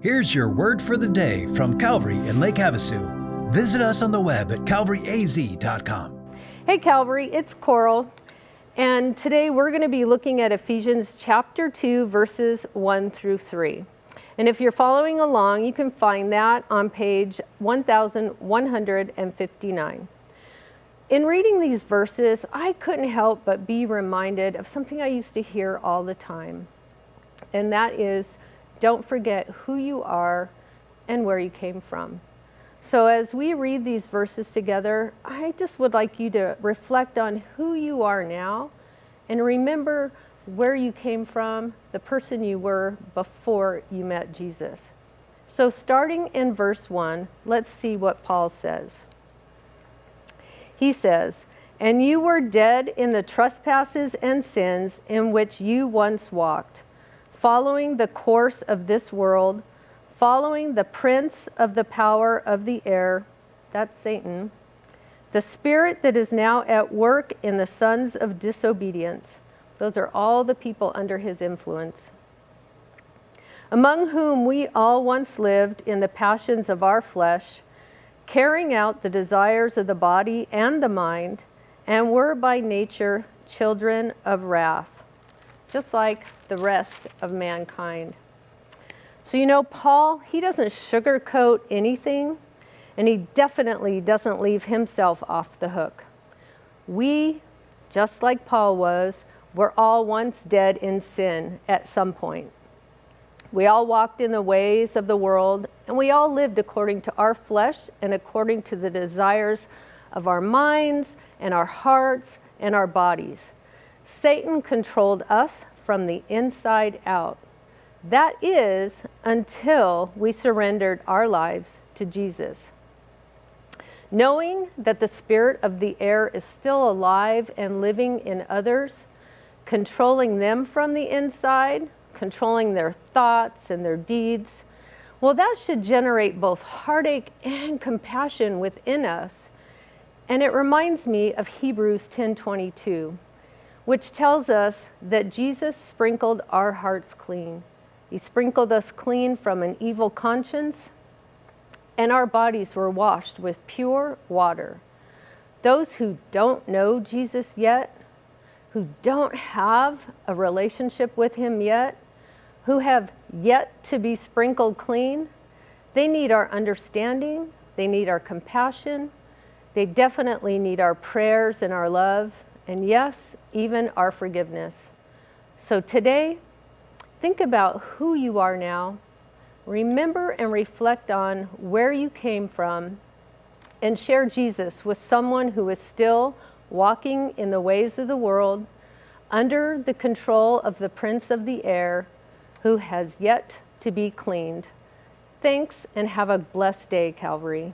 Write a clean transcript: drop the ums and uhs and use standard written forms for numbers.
Here's your word for the day from Calvary in Lake Havasu. Visit us on the web at calvaryaz.com. Hey Calvary, it's Coral, and today we're going to be looking at Ephesians chapter 2, verses 1 through 3. And if you're following along, you can find that on page 1159. In reading these verses, I couldn't help but be reminded of something I used to hear all the time, and that is, don't forget who you are and where you came from. So as we read these verses together, I just would like you to reflect on who you are now and remember where you came from, the person you were before you met Jesus. So starting in verse 1, let's see what Paul says. He says, "And you were dead in the trespasses and sins in which you once walked, following the course of this world, following the prince of the power of the air," that's Satan, "the spirit that is now at work in the sons of disobedience." Those are all the people under his influence. "Among whom we all once lived in the passions of our flesh, carrying out the desires of the body and the mind, and were by nature children of wrath," just like the rest of mankind. So Paul, he doesn't sugarcoat anything, and he definitely doesn't leave himself off the hook. We, just like Paul was, were all once dead in sin at some point. We all walked in the ways of the world, and we all lived according to our flesh and according to the desires of our minds and our hearts and our bodies. Satan controlled us from the inside out. That is, until we surrendered our lives to Jesus. Knowing that the spirit of the air is still alive and living in others, controlling them from the inside, controlling their thoughts and their deeds, well, that should generate both heartache and compassion within us. And it reminds me of Hebrews 10:22, which tells us that Jesus sprinkled our hearts clean. He sprinkled us clean from an evil conscience, and our bodies were washed with pure water. Those who don't know Jesus yet, who don't have a relationship with him yet, who have yet to be sprinkled clean, they need our understanding, they need our compassion, they definitely need our prayers and our love, and yes, even our forgiveness. So today, think about who you are now. Remember and reflect on where you came from, and share Jesus with someone who is still walking in the ways of the world, under the control of the prince of the air, who has yet to be cleaned. Thanks, and have a blessed day, Calvary.